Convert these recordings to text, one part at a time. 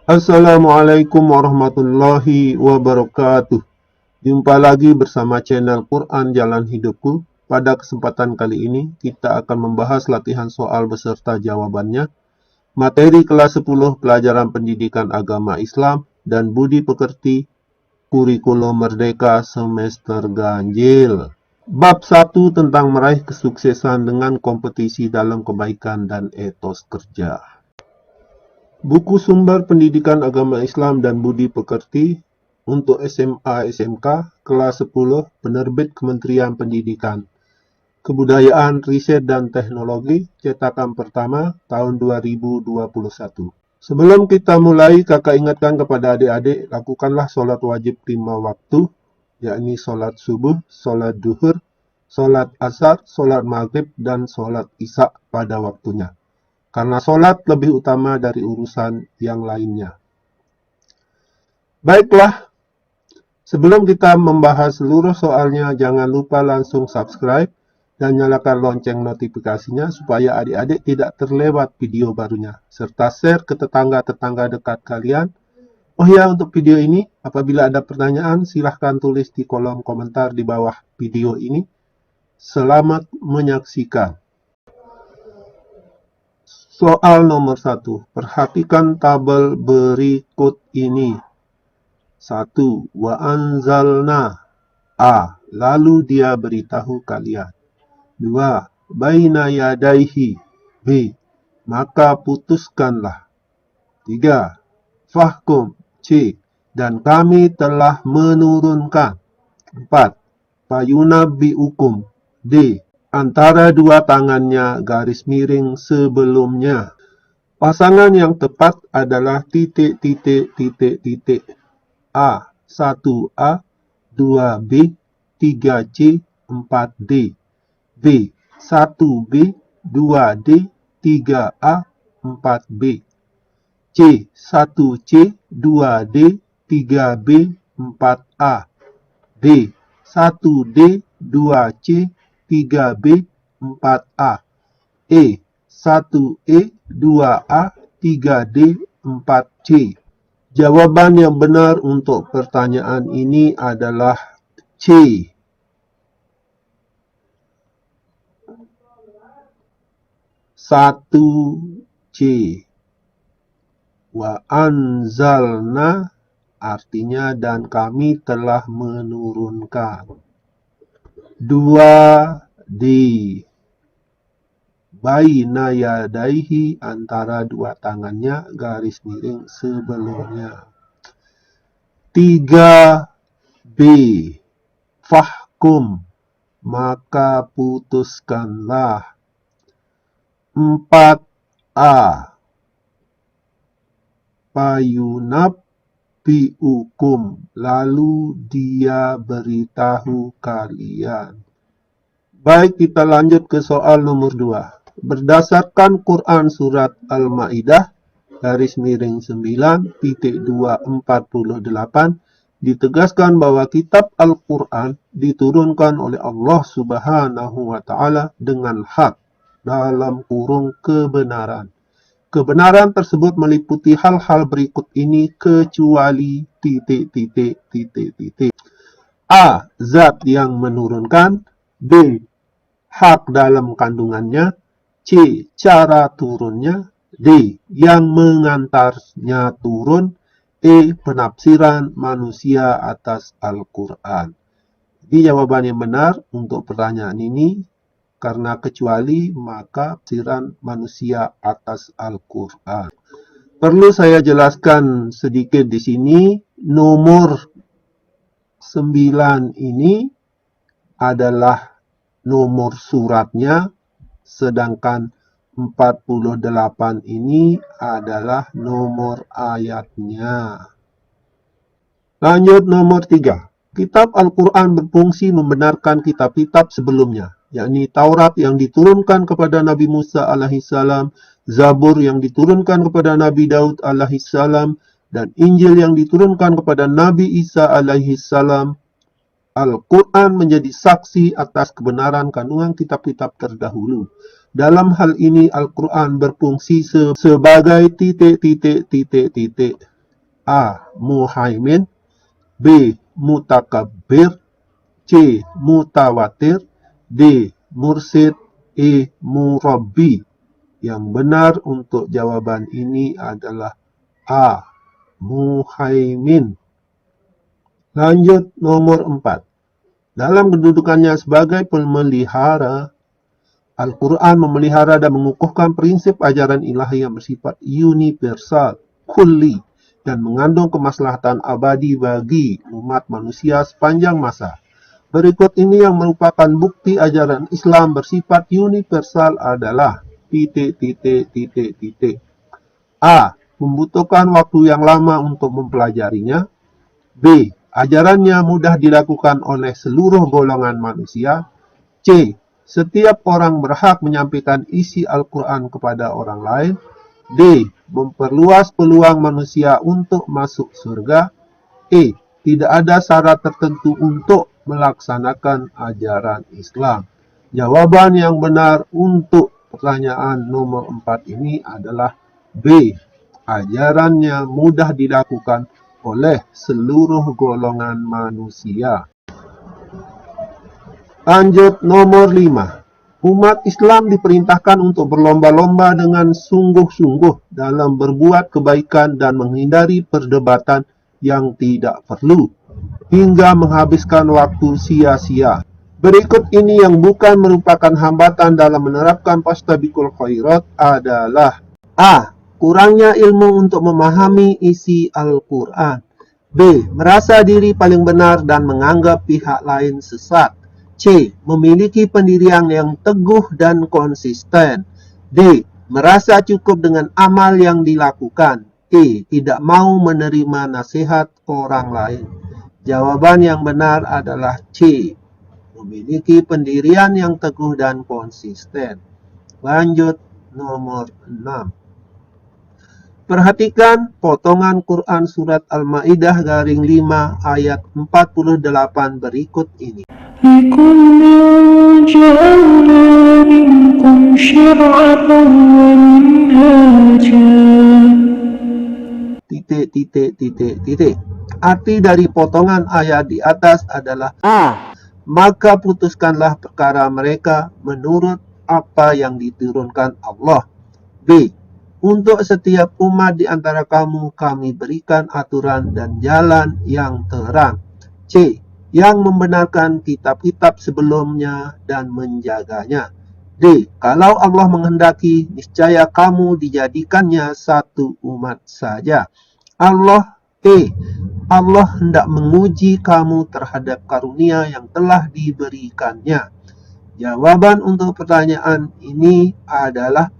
Assalamualaikum warahmatullahi wabarakatuh. Jumpa lagi bersama channel Quran Jalan Hidupku. Pada kesempatan kali ini kita akan membahas latihan soal beserta jawabannya. Materi kelas 10 pelajaran pendidikan agama Islam dan budi pekerti kurikulum merdeka semester ganjil. Bab 1 tentang meraih kesuksesan dengan kompetisi dalam kebaikan dan etos kerja. Buku sumber pendidikan agama Islam dan budi pekerti untuk SMA SMK kelas 10 penerbit Kementerian Pendidikan, Kebudayaan, Riset dan Teknologi cetakan pertama tahun 2021. Sebelum kita mulai, kakak ingatkan kepada adik-adik, lakukanlah sholat wajib 5 waktu, yakni sholat subuh, sholat duhur, sholat asar, sholat maghrib, dan sholat isya pada waktunya. Karena sholat lebih utama dari urusan yang lainnya. Baiklah, sebelum kita membahas seluruh soalnya, jangan lupa langsung subscribe dan nyalakan lonceng notifikasinya supaya adik-adik tidak terlewat video barunya, serta share ke tetangga-tetangga dekat kalian. Oh ya, untuk video ini, apabila ada pertanyaan, silahkan tulis di kolom komentar di bawah video ini. Selamat menyaksikan. Soal nomor 1. Perhatikan tabel berikut ini. 1. Wa anzalna. A. Lalu dia beritahu kalian. 2. Baina yadaihi. B. Maka putuskanlah. 3. Fahkum. C. Dan kami telah menurunkan. 4. Fayunabbi'ukum. D. Antara dua tangannya garis miring sebelumnya. Pasangan yang tepat adalah titik. A. 1A, 2B, 3C, 4D. B. 1B, 2D, 3A, 4B. C. 1C, 2D, 3B, 4A. D. 1D, 2C, 3B, 4A. E. 1E, 2A, 3D, 4C. Jawaban yang benar untuk pertanyaan ini adalah C. Satu C. Wa anzalna artinya dan kami telah menurunkan. 2D. Baina yadaihi antara dua tangannya garis miring sebelumnya. 3B. Fahkum maka putuskanlah. 4A. Fayunabbi'ukum lalu dia beritahu kalian. Baik, kita lanjut ke soal nomor 2. Berdasarkan Quran Surat Al-Ma'idah, garis miring 9.248, ditegaskan bahwa kitab Al-Quran diturunkan oleh Allah Subhanahu wa Ta'ala dengan hak dalam kurung kebenaran. Kebenaran tersebut meliputi hal-hal berikut ini kecuali A. Zat yang menurunkan. B. Hak dalam kandungannya. C. Cara turunnya. D. Yang mengantarnya turun. E. Penafsiran manusia atas Al-Quran. Jadi jawaban yang benar untuk pertanyaan ini, karena kecuali maka penafsiran manusia atas Al-Quran. Perlu saya jelaskan sedikit di sini, nomor 9 ini adalah nomor suratnya, sedangkan 48 ini adalah nomor ayatnya. Lanjut nomor 3. Kitab Al-Quran berfungsi membenarkan kitab-kitab sebelumnya, yakni Taurat yang diturunkan kepada Nabi Musa alaihissalam, Zabur yang diturunkan kepada Nabi Daud alaihissalam, dan Injil yang diturunkan kepada Nabi Isa alaihissalam. Al-Quran menjadi saksi atas kebenaran kandungan kitab-kitab terdahulu. Dalam hal ini Al-Quran berfungsi sebagai titik. A. Muhaimin, B. Mutakabbir, C. Mutawatir, D. Mursid, E. Murabbi. Yang benar untuk jawaban ini adalah A. Muhaimin. Lanjut nomor 4. Dalam kedudukannya sebagai pemelihara, Al-Quran memelihara dan mengukuhkan prinsip ajaran ilahi yang bersifat universal, kulli, dan mengandung kemaslahatan abadi bagi umat manusia sepanjang masa. Berikut ini yang merupakan bukti ajaran Islam bersifat universal adalah A. Membutuhkan waktu yang lama untuk mempelajarinya. B. Ajarannya mudah dilakukan oleh seluruh golongan manusia. C. Setiap orang berhak menyampaikan isi Al-Quran kepada orang lain. D. Memperluas peluang manusia untuk masuk surga. E. Tidak ada syarat tertentu untuk melaksanakan ajaran Islam. Jawaban yang benar untuk pertanyaan nomor 4 ini adalah B. Ajarannya mudah dilakukan oleh seluruh golongan manusia. Lanjut nomor 5. Umat Islam diperintahkan untuk berlomba-lomba dengan sungguh-sungguh dalam berbuat kebaikan dan menghindari perdebatan yang tidak perlu, hingga menghabiskan waktu sia-sia. Berikut ini yang bukan merupakan hambatan dalam menerapkan fastabiqul khairat adalah A. Kurangnya ilmu untuk memahami isi Al-Quran. B. Merasa diri paling benar dan menganggap pihak lain sesat. C. Memiliki pendirian yang teguh dan konsisten. D. Merasa cukup dengan amal yang dilakukan. E. Tidak mau menerima nasihat orang lain. Jawaban yang benar adalah C. Memiliki pendirian yang teguh dan konsisten. Lanjut nomor 6. Perhatikan potongan Quran Surat Al-Ma'idah garing 5 ayat 48 berikut ini. Arti dari potongan ayat di atas adalah A. Maka putuskanlah perkara mereka menurut apa yang diturunkan Allah. B. Untuk setiap umat di antara kamu kami berikan aturan dan jalan yang terang. C. Yang membenarkan kitab-kitab sebelumnya dan menjaganya. D. Kalau Allah menghendaki, niscaya kamu dijadikannya satu umat saja. Allah hendak menguji kamu terhadap karunia yang telah diberikannya. Jawaban untuk pertanyaan ini adalah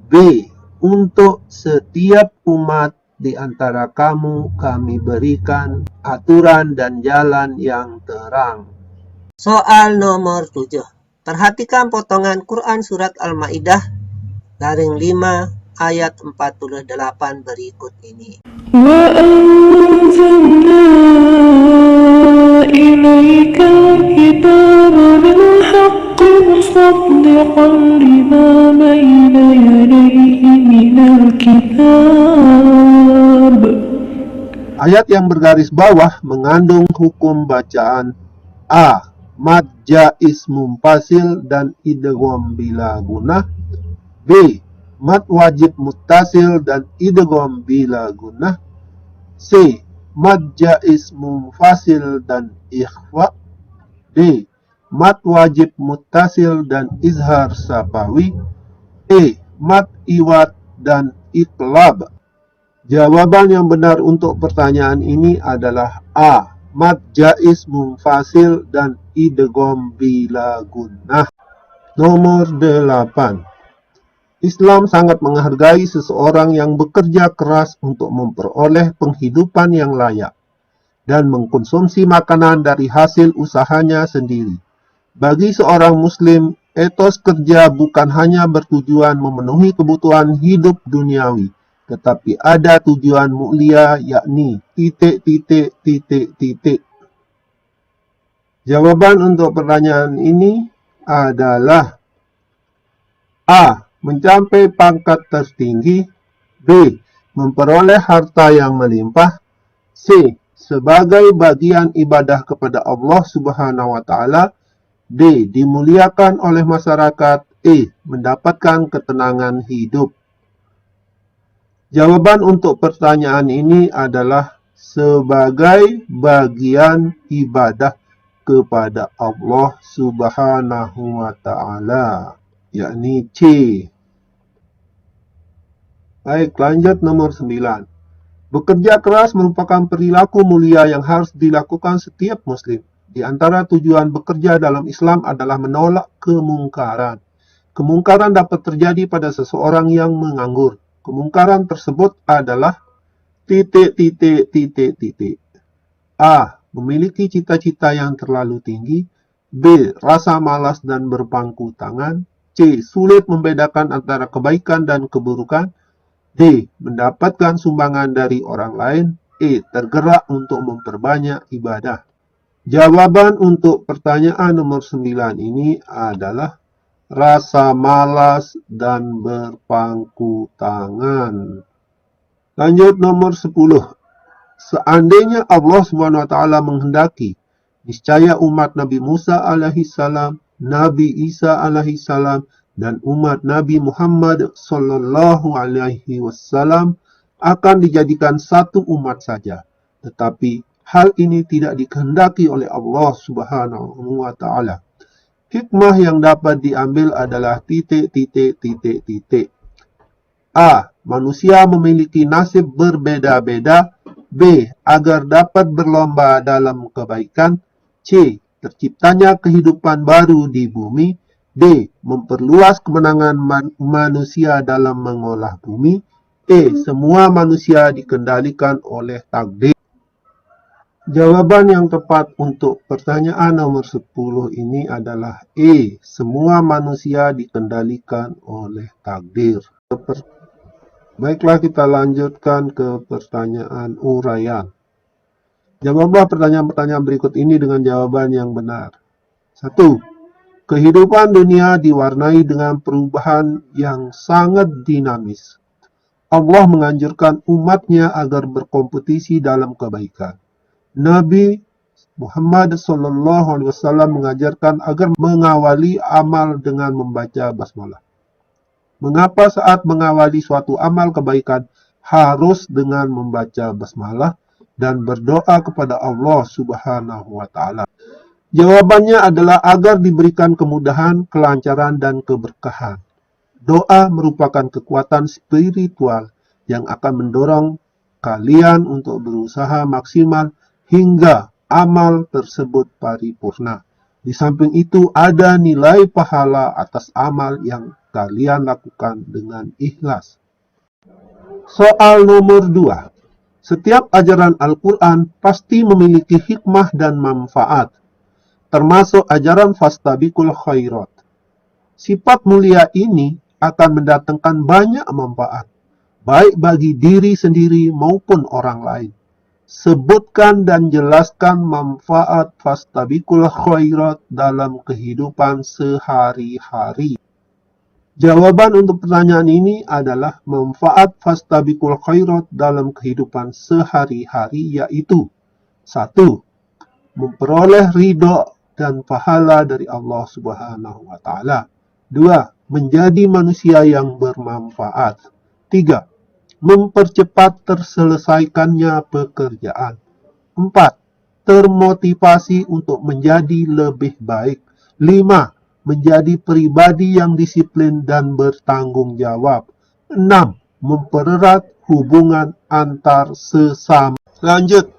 B. Untuk setiap umat di antara kamu kami berikan aturan dan jalan yang terang. Soal nomor 7. Perhatikan potongan Quran Surat Al-Ma'idah garing 5 ayat 48 berikut ini. وَأَنزَلْنَا إِلَيْكَ الْكِتَابَ بِالْحَقِّ مُصَدِّقًا لِمَا بَيْنَ يَدَيْهِ مِنَ الْكِتَابِ. Ayat yang bergaris bawah mengandung hukum bacaan A. Mad jaiz munfasil dan idgham bila gunnah. B. Mad wajib muttasil dan idgham bila gunnah. C. Mad jaiz munfasil dan ikhfa. D. Mad wajib muttasil dan izhar safawi. E. Mad iwad dan iqlab. Jawaban yang benar untuk pertanyaan ini adalah A. Mad jaiz munfasil dan idgham bila gunnah. Nomor 8. Islam sangat menghargai seseorang yang bekerja keras untuk memperoleh penghidupan yang layak dan mengkonsumsi makanan dari hasil usahanya sendiri. Bagi seorang muslim, etos kerja bukan hanya bertujuan memenuhi kebutuhan hidup duniawi, tetapi ada tujuan mulia, yakni ... Jawaban untuk pertanyaan ini adalah A. Mencapai pangkat tertinggi. B. Memperoleh harta yang melimpah. C. Sebagai bagian ibadah kepada Allah Subhanahu wa Ta'ala. D. Dimuliakan oleh masyarakat. E. Mendapatkan ketenangan hidup. Jawaban untuk pertanyaan ini adalah sebagai bagian ibadah kepada Allah Subhanahu wa Ta'ala, yakni C. Baik, lanjut nomor 9. Bekerja keras merupakan perilaku mulia yang harus dilakukan setiap muslim. Di antara tujuan bekerja dalam Islam adalah menolak kemungkaran. Kemungkaran dapat terjadi pada seseorang yang menganggur. Kemungkaran tersebut adalah A. Memiliki cita-cita yang terlalu tinggi. B. Rasa malas dan berpangku tangan. C. Sulit membedakan antara kebaikan dan keburukan. D. Mendapatkan sumbangan dari orang lain. E. Tergerak untuk memperbanyak ibadah. Jawaban untuk pertanyaan nomor 9 ini adalah rasa malas dan berpangku tangan. Lanjut nomor 10. Seandainya Allah SWT menghendaki, niscaya umat Nabi Musa alaihissalam, Nabi Isa alaihissalam, dan umat Nabi Muhammad sallallahu alaihi wasallam akan dijadikan satu umat saja. Tetapi hal ini tidak dikehendaki oleh Allah Subhanahu wa Ta'ala. Hikmah yang dapat diambil adalah A. Manusia memiliki nasib berbeda-beda. B. Agar dapat berlomba dalam kebaikan. C. Terciptanya kehidupan baru di bumi. D. Memperluas kemenangan manusia dalam mengolah bumi. E. Semua manusia dikendalikan oleh takdir. Jawaban yang tepat untuk pertanyaan nomor 10 ini adalah E. Semua manusia dikendalikan oleh takdir. Baiklah, kita lanjutkan ke pertanyaan uraian. Jawablah pertanyaan-pertanyaan berikut ini dengan jawaban yang benar. 1. Kehidupan dunia diwarnai dengan perubahan yang sangat dinamis. Allah menganjurkan umatnya agar berkompetisi dalam kebaikan. Nabi Muhammad SAW mengajarkan agar mengawali amal dengan membaca basmalah. Mengapa saat mengawali suatu amal kebaikan harus dengan membaca basmalah dan berdoa kepada Allah Subhanahu wa Ta'ala? Jawabannya adalah agar diberikan kemudahan, kelancaran, dan keberkahan. Doa merupakan kekuatan spiritual yang akan mendorong kalian untuk berusaha maksimal hingga amal tersebut paripurna. Di samping itu, ada nilai pahala atas amal yang kalian lakukan dengan ikhlas. Soal nomor 2. Setiap ajaran Al-Quran pasti memiliki hikmah dan manfaat, termasuk ajaran fastabiqul khairat. Sifat mulia ini akan mendatangkan banyak manfaat, baik bagi diri sendiri maupun orang lain. Sebutkan dan jelaskan manfaat fastabiqul khairat dalam kehidupan sehari-hari. Jawaban untuk pertanyaan ini adalah manfaat fastabiqul khairat dalam kehidupan sehari-hari yaitu 1. Memperoleh ridho dan pahala dari Allah Subhanahu wa Ta'ala. 2. Menjadi manusia yang bermanfaat. 3. Mempercepat terselesaikannya pekerjaan. 4. Termotivasi untuk menjadi lebih baik. 5. Menjadi pribadi yang disiplin dan bertanggung jawab. 6. Mempererat hubungan antar sesama. Lanjut.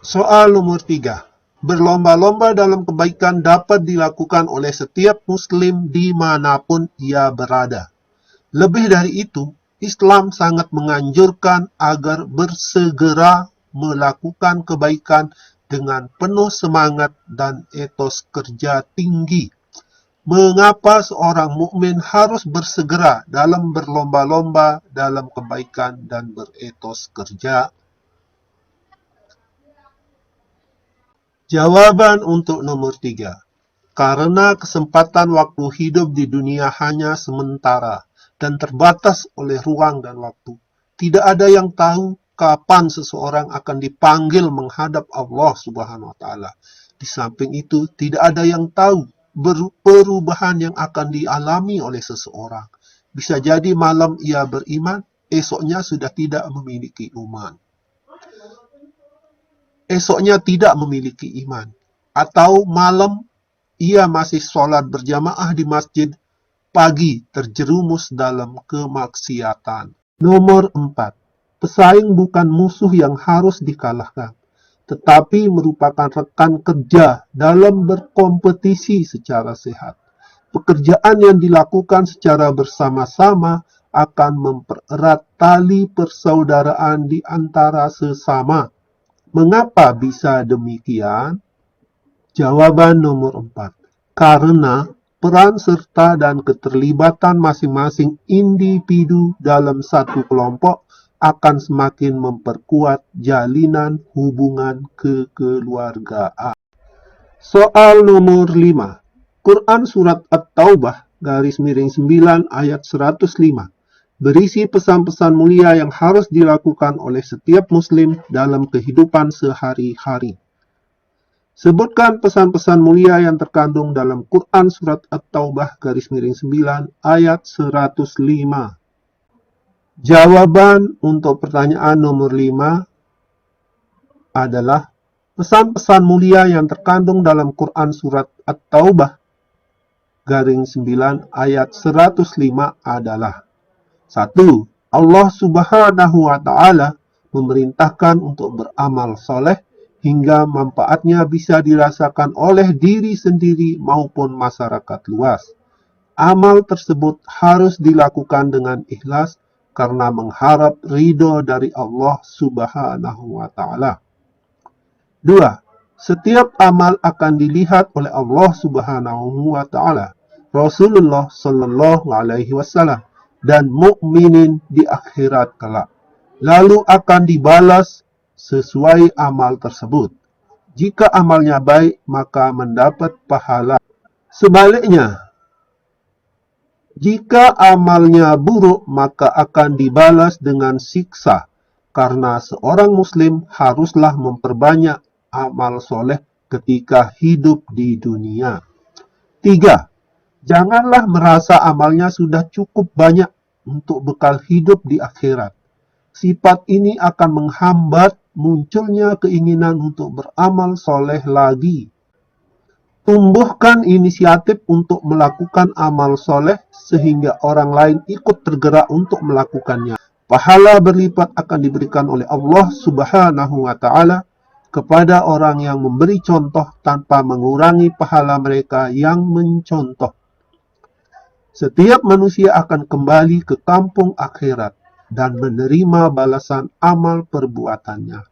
Soal nomor 3. Berlomba-lomba dalam kebaikan dapat dilakukan oleh setiap muslim dimanapun ia berada. Lebih dari itu, Islam sangat menganjurkan agar bersegera melakukan kebaikan dengan penuh semangat dan etos kerja tinggi. Mengapa seorang mukmin harus bersegera dalam berlomba-lomba dalam kebaikan dan beretos kerja? Jawaban untuk nomor 3. Karena kesempatan waktu hidup di dunia hanya sementara dan terbatas oleh ruang dan waktu. Tidak ada yang tahu kapan seseorang akan dipanggil menghadap Allah Subhanahu wa Ta'ala. Di samping itu, tidak ada yang tahu perubahan yang akan dialami oleh seseorang. Bisa jadi malam ia beriman, esoknya sudah tidak memiliki iman. Esoknya tidak memiliki iman. Atau malam ia masih sholat berjamaah di masjid, pagi terjerumus dalam kemaksiatan. Nomor 4. Pesaing bukan musuh yang harus dikalahkan, tetapi merupakan rekan kerja dalam berkompetisi secara sehat. Pekerjaan yang dilakukan secara bersama-sama akan mempererat tali persaudaraan di antara sesama. Mengapa bisa demikian? Jawaban nomor 4. Karena peran serta dan keterlibatan masing-masing individu dalam satu kelompok akan semakin memperkuat jalinan hubungan kekeluargaan. Soal nomor 5. Quran Surat At-Taubah _9 ayat 105 berisi pesan-pesan mulia yang harus dilakukan oleh setiap muslim dalam kehidupan sehari-hari. Sebutkan pesan-pesan mulia yang terkandung dalam Quran Surat At-Taubah _9 ayat 105. Jawaban untuk pertanyaan nomor 5 adalah pesan-pesan mulia yang terkandung dalam Quran Surat At-Taubah _9 ayat 105 adalah 1. Allah Subhanahu wa Ta'ala memerintahkan untuk beramal soleh hingga manfaatnya bisa dirasakan oleh diri sendiri maupun masyarakat luas. Amal tersebut harus dilakukan dengan ikhlas karena mengharap ridho dari Allah Subhanahu wa Ta'ala. 2. Setiap amal akan dilihat oleh Allah Subhanahu wa Ta'ala, Rasulullah Sallallahu Alaihi Wasallam, dan mukminin di akhirat kelak. Lalu akan dibalas sesuai amal tersebut. Jika amalnya baik, maka mendapat pahala. Sebaliknya, jika amalnya buruk, maka akan dibalas dengan siksa. Karena seorang muslim haruslah memperbanyak amal soleh ketika hidup di dunia. 3. Janganlah merasa amalnya sudah cukup banyak untuk bekal hidup di akhirat. Sifat ini akan menghambat munculnya keinginan untuk beramal soleh lagi. Tumbuhkan inisiatif untuk melakukan amal soleh sehingga orang lain ikut tergerak untuk melakukannya. Pahala berlipat akan diberikan oleh Allah Subhanahu wa Ta'ala kepada orang yang memberi contoh tanpa mengurangi pahala mereka yang mencontoh. Setiap manusia akan kembali ke kampung akhirat dan menerima balasan amal perbuatannya.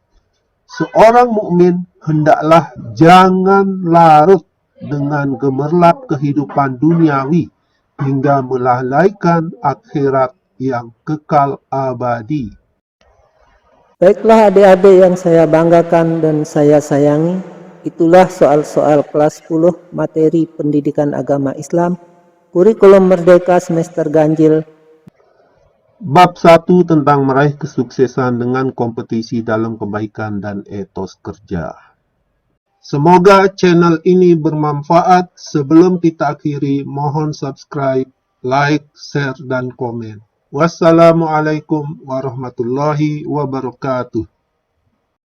Seorang mukmin hendaklah jangan larut dengan gemerlap kehidupan duniawi hingga melalaikan akhirat yang kekal abadi. Baiklah adik-adik yang saya banggakan dan saya sayangi, itulah soal-soal kelas 10 materi pendidikan agama Islam, kurikulum merdeka semester ganjil. Bab 1 tentang meraih kesuksesan dengan kompetisi dalam kebaikan dan etos kerja. Semoga channel ini bermanfaat. Sebelum kita akhiri, mohon subscribe, like, share, dan komen. Wassalamualaikum warahmatullahi wabarakatuh.